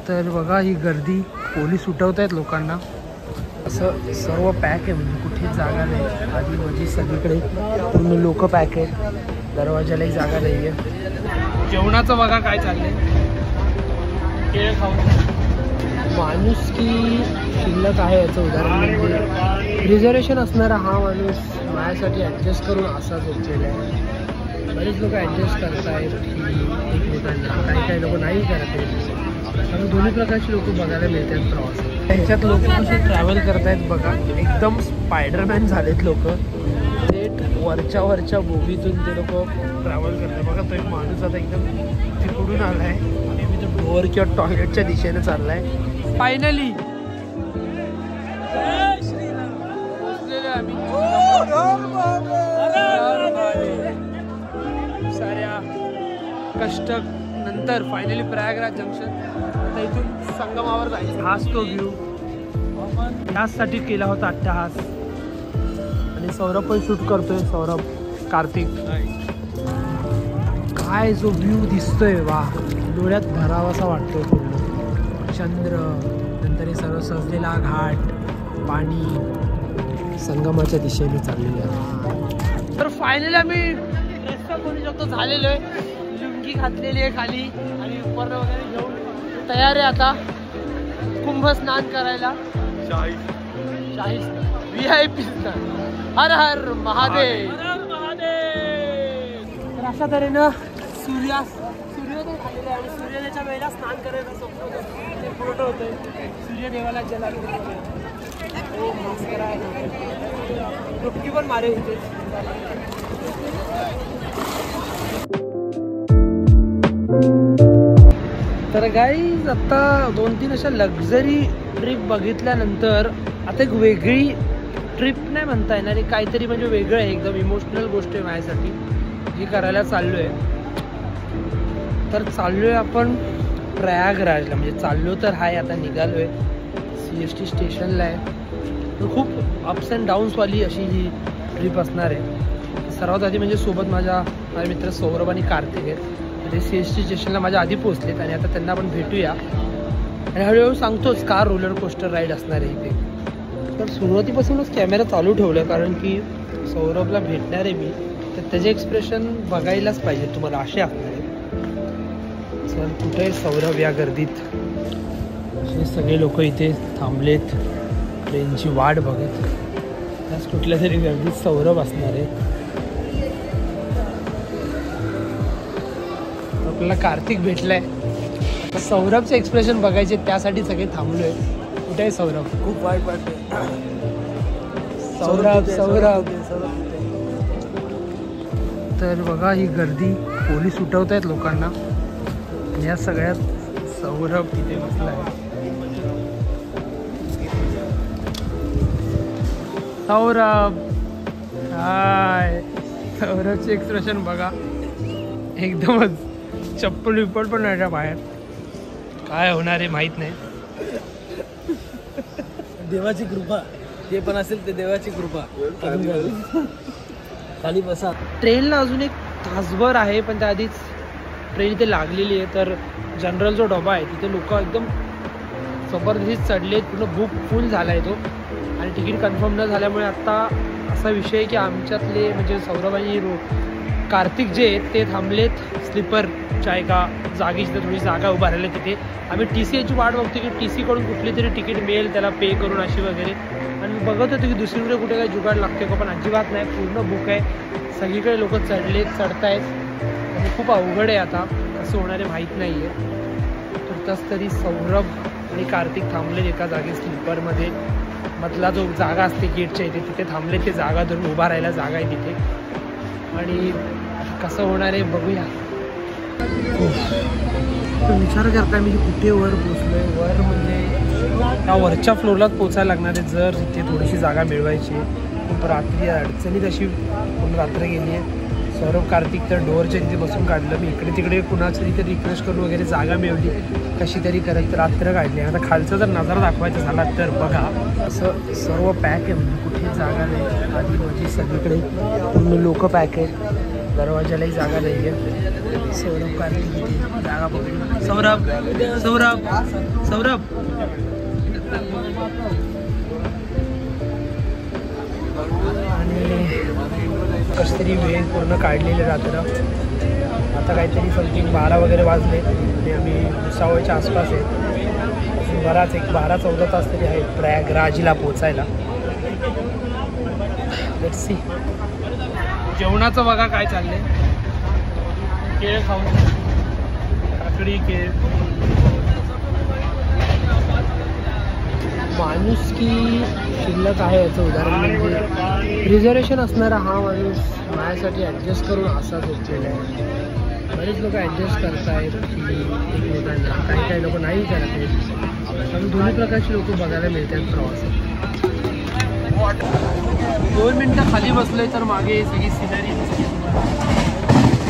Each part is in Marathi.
तर बघा ही गर्दी, पोलीस उठवत आहेत लोकांना. असं सर्व पॅक आहे, म्हणजे कुठेच जागा नाही. आधी म्हणजे सगळीकडे पूर्ण लोक पॅक आहेत, दरवाजालाही जागा नाही आहे. जेवणाचं बघा काय चाललंय, केळ खाऊन. माणूस की शिल्लक आहे याचं उदाहरण म्हणजे रिझर्वेशन असणारा हा माणूस माझ्यासाठी ॲडजस्ट करून असा झोपलेला आहे. बरेच लोक ॲडजस्ट करत आहेत की एकमेकांना, काही लोक नाही करत आहेत. कारण दोन्ही प्रकारची लोक बघायला मिळतात प्रवासात. त्यांच्यात लोक कसे ट्रॅव्हल करत आहेत बघा, एकदम स्पायडरमॅन झालेत लोक. थेट वरच्या बोगीतून ते लोक ट्रॅव्हल करतात. बघा तो एक माणूस आता एकदम तिकडून आला आहे आणि मी तो डोअर किंवा टॉयलेटच्या दिशेने चालला आहे. फायनली साऱ्या कष्ट नंतर फायनली प्रयागराज जंक्शन. आता इथून संगमावर जायचं. हाच तो व्ह्यू, ह्याचसाठी केला होता अट्टहास. आणि सौरभ पण शूट करतोय, सौरभ कार्तिक. काय जो व्ह्यू दिसतोय, वा, डोळ्यात भरावासा वाटतोय. पूर्ण चंद्र, नंतर हे सर्व सजलेला घाट, पाणी, संगमाच्या दिशेने चाललेलं आहे. तर फायनली आम्ही रस्ता करू शकतो झालेलो आहे. लुंगी घातलेली आहे खाली आणि उपर वगैरे घेऊन तयार आहे आता कुंभ स्नान करायला. शाही VIP स्नान. हर हर महादेव. तर अशा तऱ्हेनं सूर्योदय झालेला आहे आणि सूर्योदयाच्या वेळेला स्नान करायचं स्वप्न ते पूर्ण होतंय. सूर्यदेवाला जला डुबकी पण मारे होते. तर गाईज आता 2-3 अशा लक्झरी ट्रिप बघितल्यानंतर आता एक वेगळी ट्रिप नाही म्हणता येणार, काहीतरी म्हणजे वेगळं आहे, एकदम इमोशनल गोष्ट आहे माझ्यासाठी जी करायला चाललो आहे. तर चाललो आहे आपण प्रयागराजला, म्हणजे चाललो तर आहे, आता निघालो आहे. CST स्टेशनला आहे. तर खूप अप्स अँड डाऊन्सवाली अशी ही ट्रिप असणार आहे. सर्वात आधी म्हणजे सोबत माझे मित्र सौरभ आणि कार्तिक आहेत. ते CST स्टेशनला माझ्या आधी पोहोचलेत आणि आता त्यांना आपण भेटूया आणि हळूहळू सांगतोच का रोलर कोस्टर राईड असणार आहे इथे. तर सुरुवातीपासूनच कॅमेरा चालू ठेवला कारण की सौरभला भेटणार आहे मी, तर त्याचे एक्सप्रेशन बघायलाच पाहिजे तुम्हाला, असे असणार आहे. सर कुठे आहे सौरभ या गर्दीत? असे सगळे लोक इथे थांबलेत ट्रेनची वाट बघत. त्याच कुठल्या तरी गर्दीत सौरभ असणार आहे. आपल्याला कार्तिक भेटलाय, आता सौरभचे एक्सप्रेशन बघायचे, त्यासाठी सगळे थांबलोय. कुठे आहे सौरभ? खूप वाईट वाटते. सौरभ. तर बघा ही गर्दी, पोलीस उठवत आहेत लोकांना. या सगळ्यात सौरभ तिथे बसला आहे. सौरभ, हाय. सौरभचे एक्सप्रेशन बघा, एकदमच चप्पल विप्पल पण नाही बाहेर. काय होणार आहे माहीत नाही. देवाची कृपा, ते पण असेल ते देवाची कृपा. खाली बसा. ट्रेनला अजून एक तासभर आहे, पण त्याआधीच ट्रेन इथे लागलेली आहे. तर जनरल जो डबा आहे तिथे लोक एकदम जबरदस्त चढलेत, पूर्ण बुक फुल झाला आहे तो. आणि तिकीट कन्फर्म न झाल्यामुळे आत्ता असा विषय आहे की आमच्यातले म्हणजे सौरभ आणि कार्तिक जे आहेत ते थांबलेत स्लीपरच्या एका जागी, जिथे थोडी जागा उभा राहिली तिथे. आम्ही TCAची वाट बघतो की TC कडून कुठली तरी तिकीट मिळेल त्याला पे करून अशी वगैरे. आणि बघत होतो की दुसरीकडे कुठे काही जुगाड लागते का, पण अजिबात नाही. पूर्ण बुक आहे, सगळीकडे लोक चढतायत आणि खूप अवघड आहे. आता कसं होणार आहे माहीत नाही आहे. तर तस तरी सौरभ आणि कार्तिक थांबलेत एका जागी स्लीपरमध्ये. मधला जो जागा असते गेटच्या इथे तिथे थांबले, ते जागा धरून उभा राहायला जागा आहे तिथे. आणि कसं होणार आहे बघूया. विचार करता मी कुठे वर पोचलोय. वर म्हणजे त्या वरच्या फ्लोअरलाच पोचायला लागणार आहे जर तिथे थोडीशी जागा मिळवायची. खूप रात्री अडचणीत अशी पूर्ण रात्र गेली आहे. सौरभ कार्तिक तर डोअरच्या तिथे बसून काढलं. मी इकडे तिकडे कुणाचं तिथे रिक्वेस्ट करून वगैरे जागा मिळवली कशी तरी करत रात्र काढली. आता खालचा जर नजारा दाखवायचा झाला तर बघा, असं सर्व पॅक आहे, म्हणजे कुठेच जागा नाही. आधी म्हणजे सगळीकडे पूर्ण लोक पॅक आहेत, दरवाजालाही जागा नाही आहे. सौरभ कार्तिक इथे जागा बघून. सौरभ सौरभ आणि कशी तरी वेळ पूर्ण काढलेली रात्र. आता काहीतरी समथिंग 12 वगैरे वाजले आणि आम्ही भुसावळच्या आसपास आहे. बराच एक 12-14 तास तरी आहेत प्रयागराजला पोचायला. Let's see. जेवणाचं बघा काय चाललंय. केळ खाऊन काकडी केळ. माणुसकी शिल्लक आहे याचं उदाहरण म्हणजे रिझर्वेशन असणारा हा माणूस माझ्यासाठी ॲडजस्ट करून असा झोपलेला आहे. बरेच लोक ॲडजस्ट करतायत की एकमेकांना, काही लोक नाही करत आहेत. पण दोन्ही प्रकारची लोक बघायला मिळतात प्रवासात. 2 मिनटं खाली बसलोय तर मागे सगळी सिनरी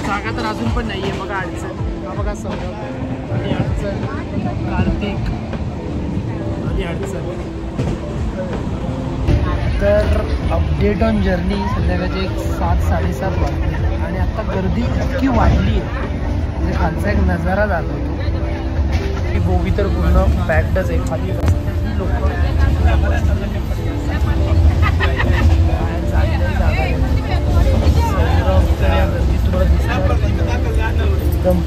जागा तर अजून पण नाही आहे. बघा अडचण, हा बघा सौरभ आणि अडचण, कार्तिक आणि अडचण. तर अपडेट ऑन जर्नी संध्याकाळचे 7-7:30 वाजले आणि आता गर्दी इतकी वाढली आहे म्हणजे खालचा एक नजारा दाखवतो की बोगी तर पूर्ण पॅक्डच आहे. खाली लोक एकदम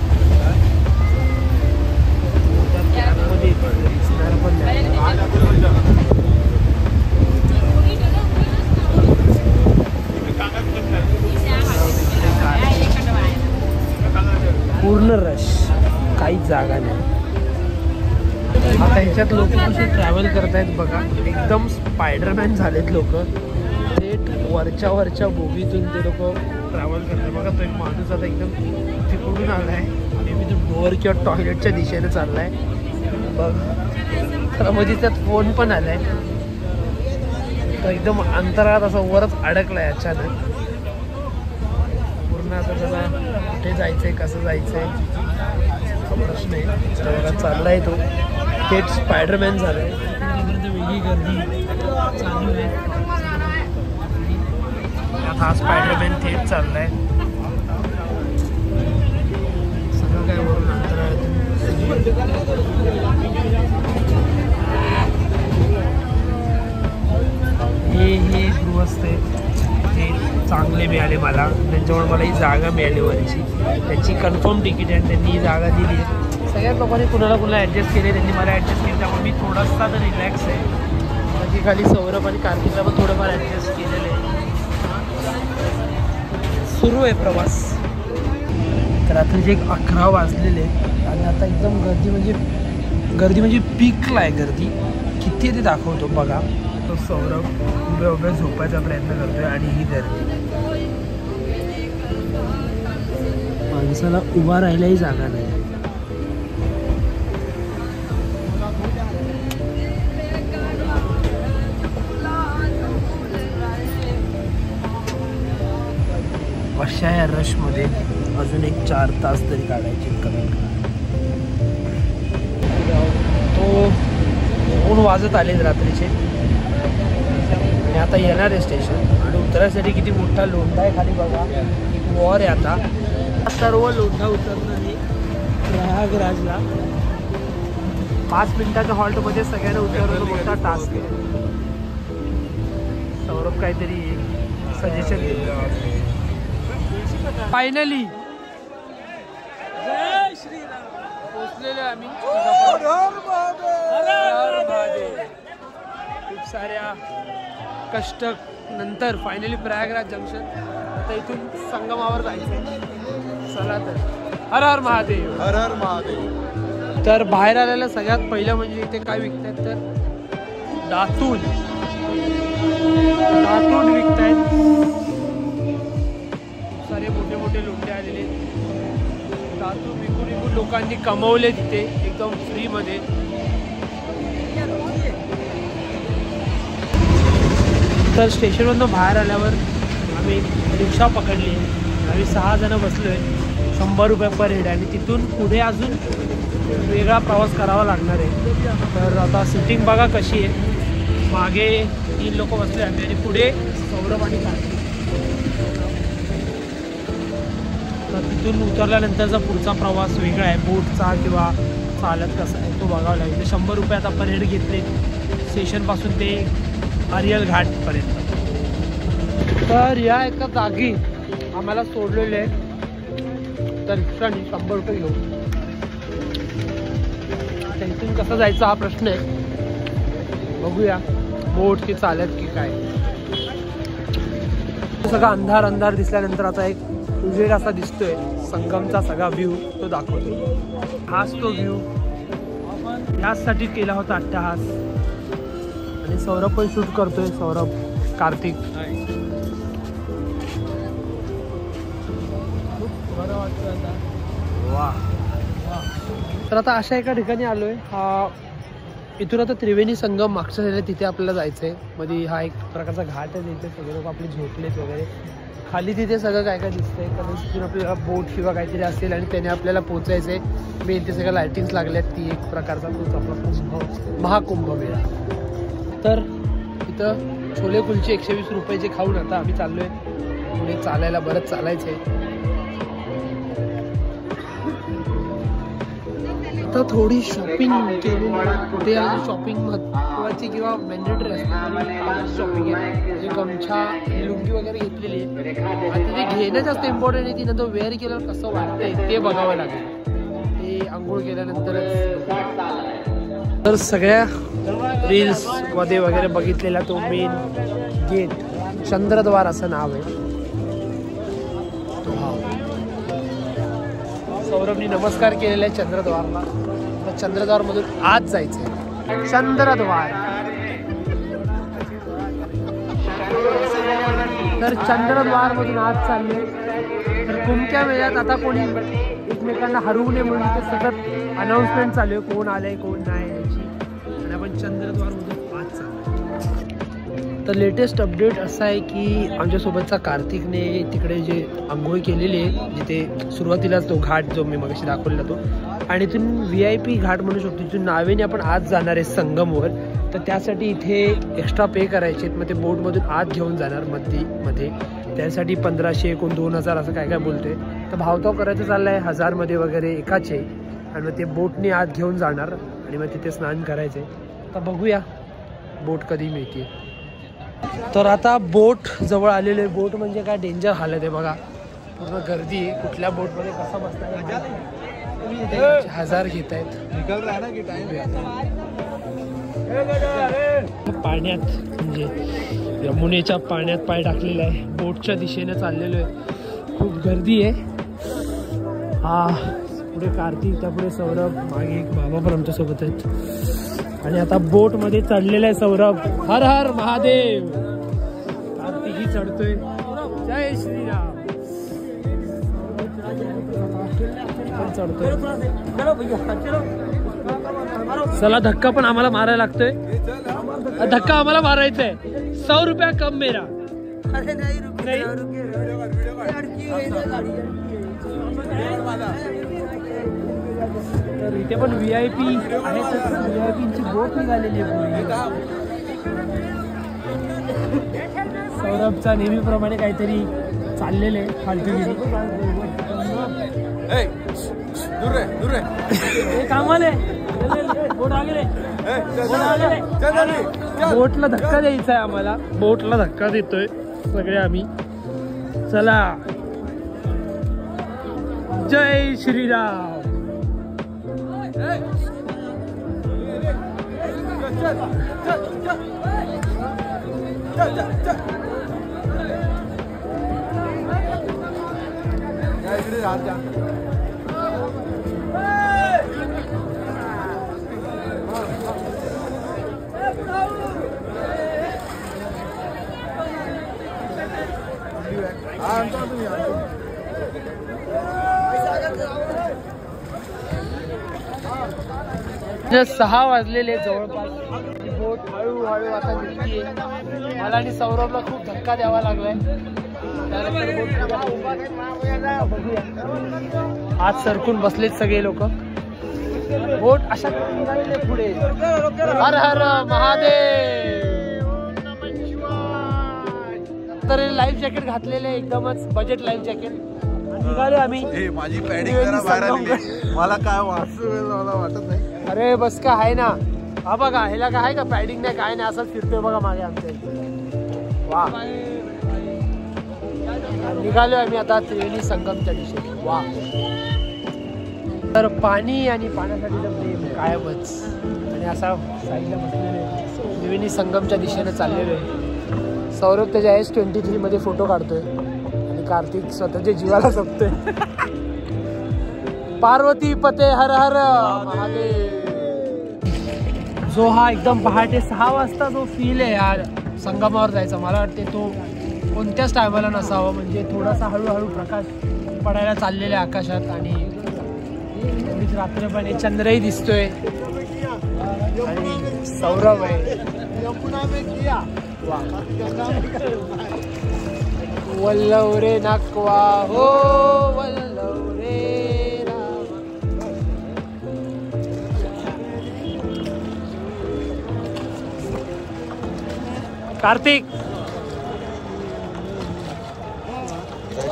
पूर्ण रश, काहीच जागा नाही. आता ह्याच्यात लोक कसे ट्रॅव्हल करतायत बघा. एकदम स्पायडरमॅन झालेत लोक. थेट वरच्या बोगीतून ते लोक ट्रॅव्हल करतात. बघा तो एक माणूस आता एकदम तिकडून आला आहे आणि मी तो डोअर किंवा टॉयलेटच्या दिशेने चालला आहे बघ. तर म्हणजे त्यात फोन पण आला आहे. तो एकदम अंतराळात असा वरच अडकला आहे अचानक. पूर्ण आता त्याला कुठे जायचं आहे, कसं जायचं आहे प्रश्न आहे. तर बघा चालला आहे तो. थेट स्पायडरमॅन झाला आहे. वेगळी गर्दी चालू आहे. हा स्पायडरमॅन थेट चाललाय. सगळं काय वरून अंतराळातून. हे गृहस्थ ते चांगले मिळाले मला. त्यांच्यामुळे मला ही जागा मिळाली वरची. त्यांची कन्फर्म तिकीट आहे, त्यांनी ही जागा दिली. सगळ्यात लोकांनी कुणाला ॲडजस्ट केले, त्यांनी मला ॲडजस्ट केले. त्यामुळे मी थोडासा तर रिलॅक्स आहे. बाकी खाली सौरभ आणि कार्तिकला पण थोडंफार ॲडजस्ट केलेलं आहे. सुरू आहे प्रवास. रात्रीचे 11 वाजलेले आणि आता एकदम गर्दी म्हणजे पीकला आहे गर्दी. किती आहे ते दाखवतो बघा. तो सौरभ उभ्या झोपायचा प्रयत्न करतोय आणि ही गर्दी. माणसाला उभा राहायलाही जागा नाही. अशा या रशमध्ये अजून एक 4 तास तरी काढायचे कमीत तो 2 वाजत आले रात्रीचे आणि आता येणार आहे स्टेशन. आणि उतरायसाठी किती मोठा लोंढा आहे खाली बघा. एक वॉर आहे आता. सर्व लोंढा उतरणं आहे प्रयागराजला. 5 मिनिटाच्या हॉल्टमध्ये सगळ्यांना उतरवणं मोठा टास्क आहे. सौरभ काहीतरी सजेशन देतो. फायनली जय श्रीराम पोचलेलो आम्ही. खूप साऱ्या कष्ट नंतर फायनली प्रयागराज जंक्शन. आता इथून संगमावर जायचं. चला तर हर हर महादेव. हर हर महादेव. तर बाहेर आलेलं सगळ्यात पहिलं म्हणजे इथे काय विकतायत तर दातून विकतायत. सारे मोठे मोठे लोंढे आलेले. दातून विकून लोकांनी कमवले तिथे एकदम फ्रीमध्ये. तर स्टेशनवरनं बाहेर आल्यावर आम्ही रिक्षा पकडली. आम्ही 6 जण बसलो आहे. 100 रुपये पर हेड. आणि तिथून पुढे अजून वेगळा प्रवास करावा लागणार आहे. तर आता सिटिंग बघा कशी आहे. मागे 3 लोक बसले आम्ही आणि पुढे सौरभ आणि कार्तिक. तर तिथून उतरल्यानंतरचा पुढचा प्रवास वेगळा आहे. बोटचा किंवा चालत कसं आहे तो बघावं लागेल. ते 100 रुपयात आपण रेट घेतले स्टेशनपासून ते आरियल घाटपर्यंत. तर या एका जागी आम्हाला सोडलेले आहे. तर रिक्षाने 100 रुपये घेऊ. इथून कसं जायचं हा प्रश्न आहे. बघूया बोट की चालत की काय. सगळा अंधार अंधार दिसल्यानंतर आता एक उजेड असा दिसतोय. संगमचा सगळा व्ह्यू तो दाखवतो. हाच तो व्ह्यू याचसाठी केला होता अट्टहास. आणि सौरभ पण शूट करतोय. सौरभ कार्तिक वा. तर आता अशा एका ठिकाणी आलोय. हा इथून आता त्रिवेणी संगम मागच्या साईडला तिथे आपल्याला जायचंय. मध्ये हा एक प्रकारचा घाट आहे. तिथे सगळे लोक आपले झोपलेत वगैरे. खाली तिथे सगळं काय काय दिसतंय. कारण तिथून आपल्याला बोट किंवा काहीतरी असेल आणि त्याने आपल्याला पोहोचायचंय. मेन ते सगळ्या लायटिंग्स लागल्यात. ती एक प्रकारचा तोच आपला कुंभ महाकुंभमेळा. तर इथं छोले कुलचे 120 रुपयाचे खाऊन आता आम्ही चाललोय पुढे चालायला. बरंच चालायचंय. आता थोडी शॉपिंग केली. कुठे शॉपिंग महत्वाची किंवा मॅन्डेटरी असते शॉपिंग आहे. म्हणजे गमछा लुंगी वगैरे घेतलेली आहे. आता ते घेणं जास्त इम्पॉर्टंट आहे. ती नंतर वेअर केल्यावर कसं वाटतंय ते बघावं लागेल. ते आंघोळ केल्यानंतरच. तर सगळ्या रील्स मध्ये वगैरे बघितलेला तो मेन गेट चंद्रद्वार असं नाव आहे. तो हा सौरभनी नमस्कार केलेला आहे चंद्रद्वारला. तर चंद्रद्वार मधून आत जायचंय. चंद्रद्वार. तर चंद्रद्वार मधून आत चालले. तर कुंभच्या वेळात आता कोणी एकमेकांना हरवू नये म्हणून ते सतत अनाउन्समेंट चालू आहे. कोण आलंय कोण नाही याची. आणि आपण चंद्रद्वार मधून आत चाललो. तर लेटेस्ट अपडेट असा आहे की आमच्यासोबतचा कार्तिकने तिकडे जे आंघोळ केलेली आहे जिथे सुरुवातीलाच तो घाट जो मी मगाशी दाखवलेला तो. आणि इथून VIP घाट म्हणू शकतो. इथून नावेने आपण आत जाणार आहे संगमवर. तर त्यासाठी इथे एक्स्ट्रा पे करायचे. मग ते बोटमधून आत घेऊन जाणार मध्ये. त्यासाठी 1500 कोण 2000 असं काय काय बोलतोय. तर भावताव करायचं चाललंय 1000 मध्ये वगैरे एकाचे. आणि मग ते बोटने आत घेऊन जाणार आणि मग तिथे स्नान करायचे. तर बघूया बोट कधी मिळते. तर आता बोट जवळ आलेले. बोट म्हणजे काय डेंजर हालत आहे बघा. पूर्ण गर्दी आहे. कुठल्या बोटमध्ये कसा बसणार 1000 घेत आहेत. पाण्यात म्हणजे यमुनेच्या पाण्यात पाय टाकलेला आहे. बोटच्या दिशेने चाललेलो आहे. खूप गर्दी आहे. हा पुढे कार्तिक त्यापुढे सौरभ मागे एक बाबा पण आमच्यासोबत आहेत. आणि आता बोट मध्ये चढलेला आहे सौरभ. हर हर महादेव. कार्तिकही चढतोय. जय श्रीराम. चढतोय. चला धक्का पण आम्हाला मारायला लागतोय. धक्का आम्हाला मारायचा आहे. 100 रुपया कम मेरा. तर इथे पण VIP आहे. VIPची बोट निघालेली आहे. सौरभचा नेहमीप्रमाणे काहीतरी चाललेले फालतूगिरी. कामाले बोटला धक्का द्यायचा आहे आम्हाला. बोटला धक्का देतोय सगळे आम्ही. चला जय श्रीराम. जे 6 वाजलेले जवळपास. बोट हळूहळू आता निघतीये. मला आणि सौरभला खूप धक्का द्यावा लागलाय. आज सरकून बसलेत सगळे लोक. बोट अशा निघालेले पुढे. हर हर महादेव. तर लाईफ जॅकेट घातलेले एकदमच बजेट लाईफ जॅकेट. निघालो आम्ही. माझी पॅडिंग जरा बाहेर आलेली, मला काय मला वाटत नाही. अरे बस का आहे ना, हा बघा ह्याला काय आहे का पॅडिंग नाही काय नाही, असंच फिरतोय बघा मागे आमच्या. वा निघालो आम्ही आता त्रिवेणी संगमच्या दिशेने. वा तर पाणी आणि पाण्यासाठी प्रेम कायमच. आणि असा साईडला बसलेलो त्रिवेणी संगमच्या दिशेने चाललेलो आहे. सौरभ त्याच्या S23 मध्ये फोटो काढतोय आणि कार्तिक स्वतःच्या जीवाला जपतोय. पार्वती पते हर हर महादेव. जो हा एकदम पहाटे 6 वाजता जो फील आहे यार संगमावर जायचा, मला वाटते तो कोणत्याच टायमाला नसावा. म्हणजे थोडासा हळूहळू प्रकाश पडायला चाललेला आहे आकाशात आणि थोडीच रात्र पण आहे, चंद्रही दिसतोय आणि सौरभ आहे. वल्लव रे नाकवा हो वल्लव रे राम. कार्तिक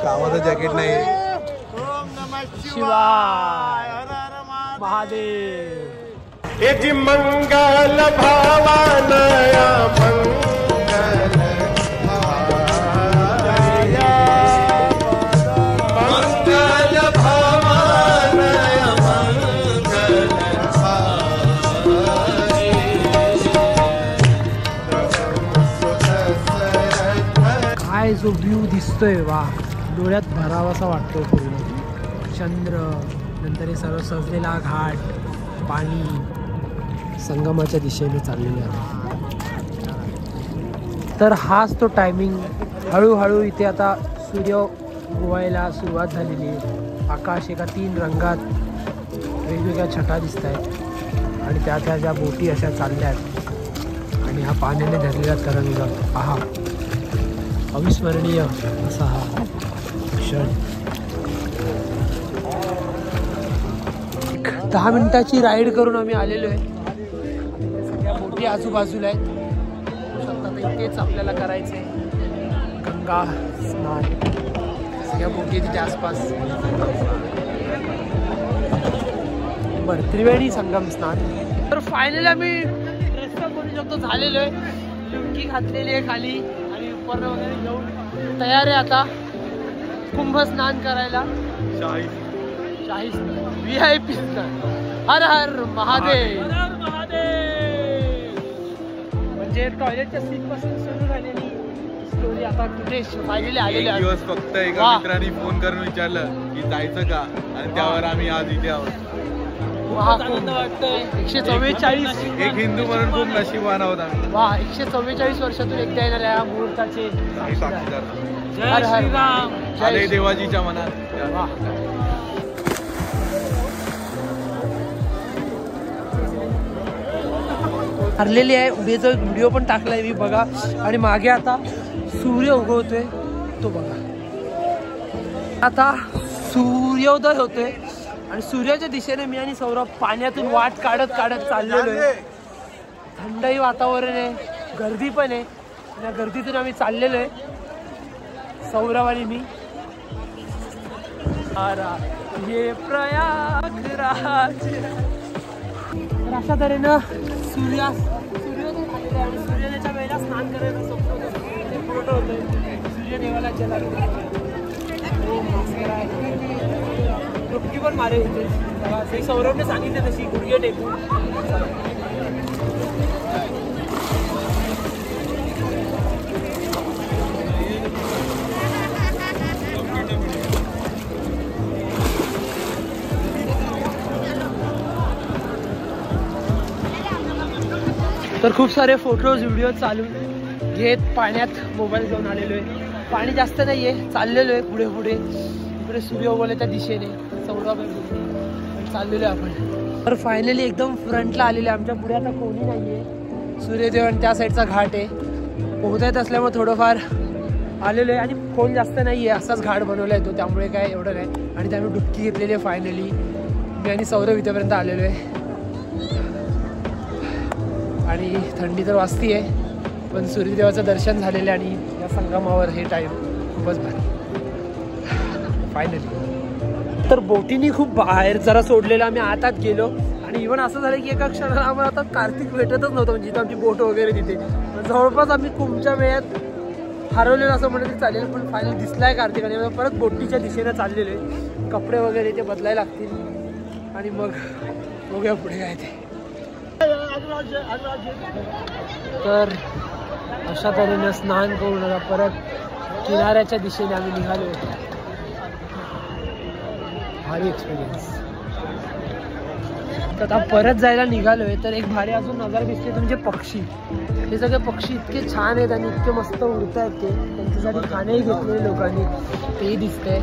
कामाचं जॅकेट नाही. शिवाय महादेव. यजि मंगल भावानया मंगल मंगल भावानया मंगल काय जो व्ह्यू दिसतोय वा, डोळ्यात भरावासा वाटतो. पूर्ण चंद्र, नंतर हे सर्व सजलेला घाट, पाणी, संगमाच्या दिशेने चाललेले आहे. तर हाच तो टायमिंग. हळूहळू इथे आता सूर्य उगवायला सुरुवात झालेली आहे. आकाश एका 3 रंगात वेगवेगळ्या छटा दिसत आहेत आणि त्या ज्या बोटी अशा चालल्या आहेत आणि हा पाण्याने धरलेला तरंग पहा, अविस्मरणीय असा हा क्षण. 10 मिनिटाची राईड करून आम्ही आलेलो आहे. सगळ्या बोटी आजूबाजूला आहेत, शकता इथेच आपल्याला करायचं आहे गंगा स्नान. सगळ्या बोटी तिथे आसपास. बरं, त्रिवेणी संगम स्नान. तर फायनली आम्ही रस्ता करू शकतो झालेलो आहे. लुंगी घातलेली आहे खाली आणि उपरण वगैरे घेऊन तयार आहे आता कुंभ स्नान करायला. शाही स्नान, VIP स्नान. हर हर महादेव. म्हणजे टॉयलेटच्या सीट पासून सुरू झालेली स्टोरी आता कुठे फायनली आलेली आहे. दिवस फक्त एका मित्राने फोन करून विचारलं की जायचं का, आणि त्यावर आम्ही आज इथे आहोत. आनंद वाटतंय. 144 एक हिंदू म्हणून खूप नशीबवान आहोत आम्ही. वा, 144 वर्षातून एकदा येणाऱ्या या मुहूर्ताचे साक्षीदार. हर हर राम. जय देवाजीच्या मनात. वा. हरलेली आहे. उद्याचा व्हिडिओ पण टाकलाय मी बघा. आणि मागे आता सूर्य उगवतोय तो बघा. आता सूर्योदय होतोय आणि सूर्याच्या दिशेने मी आणि सौरभ पाण्यातून वाट काढत काढत चाललेलो आहे. थंडही वातावरण आहे, गर्दी पण आहे. या गर्दीतून आम्ही चाललेलो आहे सौरभ आणि मी. ये प्रयागराज. तर अशा तऱ्हेनं सूर्योदय झालेला आहे आणि सूर्योदयाच्या वेळेला स्नान करायला फोटो होतोय सूर्यदेवाला जला. डुबकी पण मारे होते. सौरभने सांगितले तशी गुडघे टेकून. तर खूप सारे फोटोज व्हिडिओ चालू घेत पाण्यात मोबाईल घेऊन आलेलो आहे. पाणी जास्त नाही आहे, चाललेलो आहे पुढे पुढे. इकडे सूर्य उगवल्याच्या दिशेने सौरभ चाललेलो आहे आपण. तर फायनली एकदम फ्रंटला आलेले. आमच्या पुढे आता कोणी नाही आहे. सूर्यदेव आणि त्या साईडचा घाट आहे. पोहतायत असल्यामुळे थोडंफार आलेलो आहे आणि कोण जास्त नाही आहे. असाच घाट बनवला आहे तो, त्यामुळे काय एवढं नाही. आणि त्यामुळे डुबकी घेतलेली आहे फायनली. मी आणि सौरभ इथेपर्यंत आलेलो आहे. आणि थंडी तर वाजती आहे पण सूर्यदेवाचं दर्शन झालेलं आहे आणि या संगमावर हे टाईम खूपच भारी. फायनली. तर बोटीनी खूप बाहेर जरा सोडलेलं, आम्ही आतात गेलो आणि इव्हन असं झालं की एका क्षणाला आम्हाला आता कार्तिक भेटतच नव्हतं, म्हणजे जिथं आमची बोट वगैरे तिथे. जवळपास आम्ही कुमच्या वेळात हरवलेलं असं म्हणत चालेल, पण फायनली दिसलाय कार्तिक आणि परत बोटीच्या दिशेने चाललेलो आहे. कपडे वगैरे ते बदलायला लागतील आणि मग बघूया पुढे काय ते. तर अशा तऱ्हेनं स्नान करून आता परत किनाऱ्याच्या दिशेने आम्ही निघालो. भारी एक्सपिरियन्स. तर आता परत जायला निघालोय. तर एक भारी अजून नजारा दिसते तुमचे पक्षी. हे सगळे पक्षी इतके छान आहेत आणि इतके मस्त उडत आहेत, ते त्यांच्यासाठी खाणेही घेतलेले लोकांनी, तेही दिसतंय.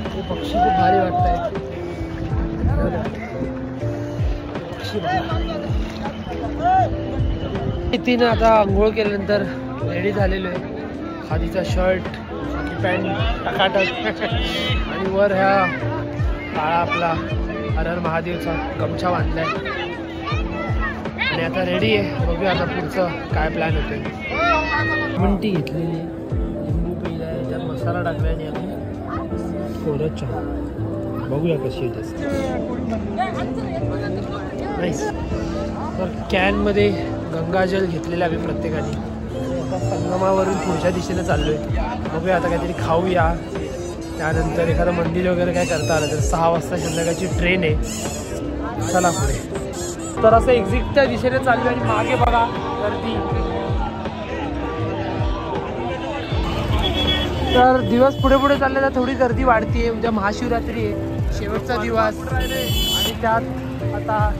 ते पक्षी खूप भारी वाटत आहेत. तिने आता आंघोळ केल्यानंतर रेडी झालेलो आहे. खादीचा शर्ट, पॅन्ट टकाटक आणि वर ह्या काळा आपला हर हर महादेवचा गमछा बांधलाय आणि आता रेडी आहे. बघूया आता पुढचं काय प्लॅन होतोय. म्हणती घेतलेली आहे, लिंबू पिलाय, त्यात मसाला टाकलाय आणि आपण कोरत चहा. बघूया कशी येते. नाईस. तर कॅनमध्ये गंगाजल घेतलेलं आम्ही प्रत्येकाने. आता संगमावरून पुढच्या दिशेने चाललोय. बघूया आता काहीतरी खाऊया, त्यानंतर एखादं मंदिर वगैरे काय करता आलं तर 6 वाजता संध्याकाळची ट्रेन आहे. चला पुढे. तर असं एक्झिटच्या दिशेने चाललो आणि मागे बघा गर्दी. तर दिवस पुढे पुढे चालले तर थोडी गर्दी वाढते. उद्या महाशिवरात्री आहे, शेवटचा दिवस आणि त्यात आता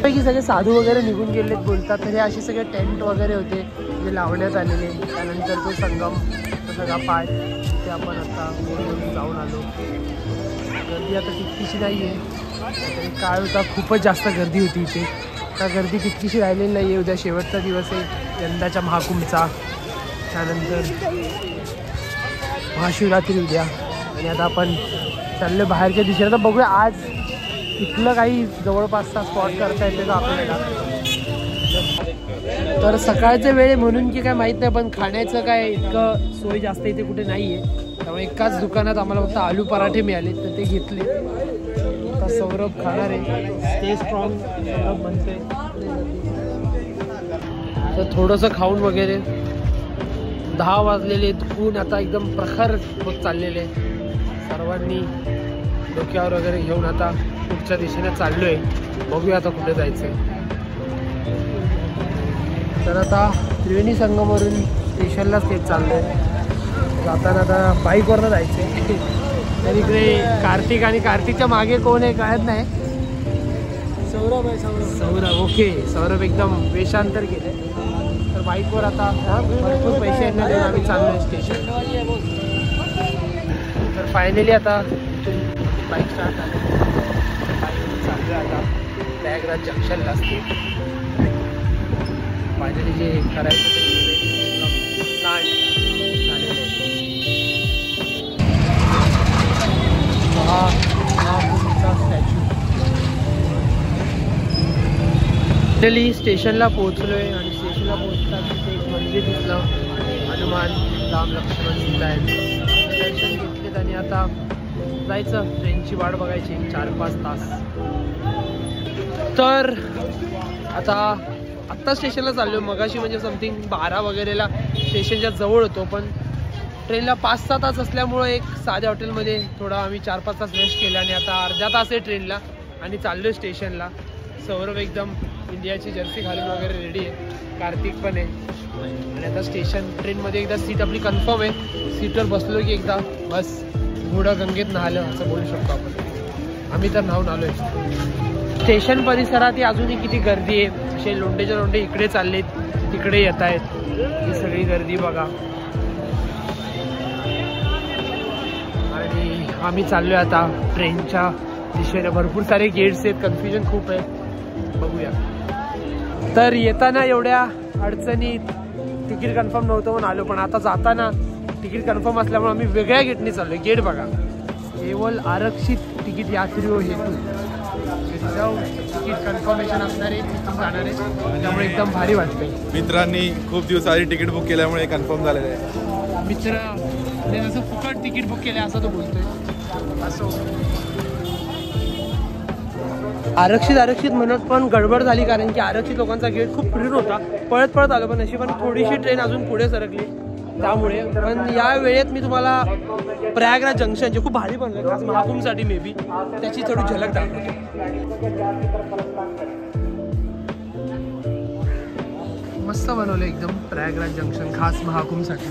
पैकी सगळे साधू वगैरे निघून गेलेत बोलतात. तर हे असे सगळे टेंट वगैरे होते जे लावण्यात आलेले. त्यानंतर तो संगम, तो सगळा पाठ, तिथे आपण आता बोलून जाऊन आलो. गर्दी आता तितकीशी नाही आहे. काळ होता, खूपच जास्त गर्दी होती इथे. त्या गर्दी तितकीशी राहिलेली नाही आहे. उद्या शेवटचा दिवस आहे यंदाच्या महाकुंभचा. त्यानंतर महाशिवरात्री उद्या आणि आता आपण चाललो बाहेरच्या दिशेला. तर बघूया आज इथलं काही जवळपासचा स्पॉट करता येते का आपल्याला. तर सकाळचे वेळ म्हणून की काय माहीत नाही, पण खाण्याचं काय इतकं सोय जास्त इथे कुठे नाही आहे. त्यामुळे एकाच दुकानात आम्हाला फक्त आलू पराठे मिळाले तर ते घेतले. आता सौरभ खाणार आहे. स्टे स्ट्रॉंग सौरभ म्हणते. तर थोडंसं खाऊन वगैरे 10 वाजलेले. ऊन आता एकदम प्रखर होत चाललेले. सर्वांनी डोक्यावर वगैरे घेऊन आता पुढच्या दिशेने चाललोय. बघूया आता कुठे जायचंय. तर आता त्रिवेणी संगमवरून स्टेशनलाच तेच चाललंय. जाताना आता बाईकवरनं जायचंय. तर इकडे कार्तिक आणि कार्तिकच्या मागे कोण आहे कळत नाही. सौरभ आहे. सौरभ. ओके, सौरभ एकदम वेशांतर केलंय. तर बाईकवर आता भरपूर पैसे आहेत ना, आम्ही चाललोय स्टेशन. तर फायनली आता बाईक स्टार्ट झाली. चालू आहे आता प्रयागराज जंक्शनला असते. फायनली जे करायचं ते स्टार्ट झालेलं आहे. हा स्टॅच्यू. फायनली स्टेशनला पोहोचलोय आणि स्टेशनला पोहोचताच तिथे एक मंदिर दिसलं. हनुमान, राम, लक्ष्मण, सीता आहेत. दर्शन घेतलेत आणि आता जायचं. ट्रेनची वाट बघायची 4-5 तास. तर आत्ता स्टेशनला चाललो. मगाशी म्हणजे समथिंग 12 वगैरेला स्टेशनच्या जवळ होतो, पण ट्रेनला 5-6 तास असल्यामुळं एक साध्या हॉटेलमध्ये थोडा आम्ही 4-5 तास रेस्ट केला आणि आता अर्धा तास आहे ट्रेनला आणि चाललो स्टेशनला. सौरभ एकदम इंडियाची जर्सी घालून वगैरे रेडी आहे. कार्तिक पण आहे आणि आता स्टेशन ट्रेनमध्ये एकदा सीट आपली कन्फर्म आहे. सीटवर बसलो की एकदा बस घोडं गंगेत नाहलं असं बोलू शकतो आपण. आम्ही तर न्हावून आलोय. स्टेशन परिसरात अजूनही किती गर्दी आहे. असे लोंढेच्या लोंढे इकडे चाललेत, तिकडे येत आहेत. ही सगळी गर्दी बघा. आणि आम्ही चाललोय आता ट्रेनच्या दिशेने. भरपूर सारे गेट्स आहेत, कन्फ्युजन खूप आहे. बघूया. तर येताना एवढ्या अडचणीत तिकीट कन्फर्म नव्हतं म्हणून आलो, पण आता जाताना तिकीट कन्फर्म असल्यामुळे आम्ही वेगळ्या गेटने चाललोय. गेट बघा, केवळ आरक्षित तिकीट यात्रीवर हेतू रिझर्व तिकीट कन्फर्मेशन असणारे तिथून जाणार आहे. त्यामुळे एकदम भारी वाटतंय. मित्रांनी खूप दिवस आधी तिकीट बुक केल्यामुळे कन्फर्म झालेलं आहे. मित्र जसं फुकट तिकीट बुक केलं असं तो बोलतोय. असं आरक्षित म्हणत पण गडबड झाली, कारण की आरक्षित लोकांचा गेट खूप फिरून होता. पळत आलो, पण अशी पण थोडीशी ट्रेन अजून पुढे सरकली त्यामुळे. पण या वेळेत मी तुम्हाला प्रयागराज जंक्शन जे खूप भारी बनलं खास महाकुंभसाठी मे बी त्याची थोडी झलक दाखवतो. मस्त बनवलं एकदम प्रयागराज जंक्शन खास महाकुंभसाठी.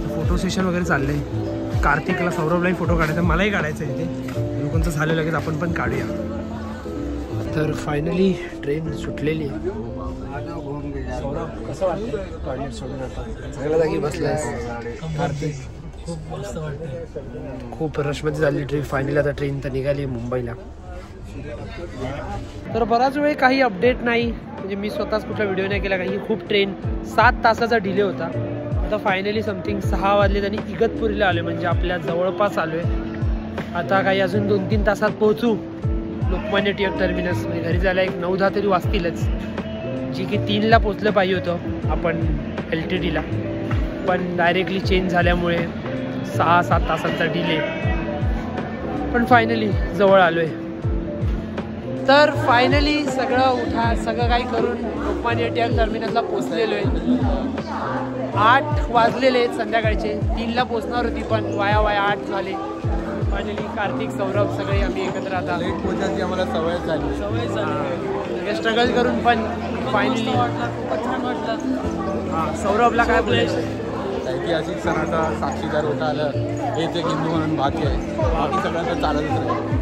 फोटो सेशन वगैरे चाललंय. कार्तिकला सौरभलाही फोटो काढायचा, मलाही काढायचं आहे इथे. लोकांचं झालं लगेच आपण पण काढूया. तर फायनली ट्रेन सुटलेली आहे. सौरभ कसं वाटतं टॉयलेट सोडून आता सगळ्या जागी बसलायस? कार्तिक खूप मस्त वाटतं. खूप रशमध्ये झाली ट्रेन. फायनली आता ट्रेन तर निघाली मुंबईला. तर बराच वेळ काही अपडेट नाही, म्हणजे मी स्वतःच कुठला व्हिडिओ नाही केला, कारण की खूप ट्रेन 7 तासाचा डिले होता. आता फायनली समथिंग 6 वाजले आणि इगतपुरीला आलो, म्हणजे आपल्या जवळपास आलो आहे. आता काही अजून 2-3 तासात पोहोचू लोकमान्य टिळक टर्मिनस. म्हणजे घरी जायला एक 9-10 तरी वाजतीलच, जी की 3ला पोचलं पाहिजे होतं आपण LTTला, पण डायरेक्टली चेंज झाल्यामुळे 6-7 तासांचा डिले. पण फायनली जवळ आलो आहे. तर फायनली सगळं काही करून लोकमान्य टिळक टर्मिनसला पोचलेलो आहे. 8 वाजलेले आहेत संध्याकाळचे. 3ला पोचणार होती पण वाया 8 झाले. फायनली कार्तिक सौरभ सगळे आम्ही एकत्र आता लेट पोहोचायची आम्हाला सवय झाली. स्ट्रगल करून पण फायनली खूपच छान वाटलं. सौरभला काय बोलायचं? ऐतिहासिक सणाचा साक्षीदार होता आलं हेच एक हिंदू म्हणून भाग्य आहे. बाकी सगळ्यांचं चालतच राहील.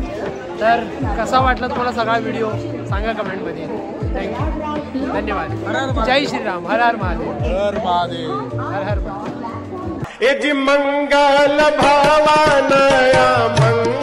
तर कसा वाटला तुम्हाला सगळा व्हिडिओ सांगा कमेंटमध्ये. थँक्यू, धन्यवाद. जय श्रीराम. हर हर महादेव. हर महादेव. हर हर महादेव. ये जी मंगल भावानया मंगल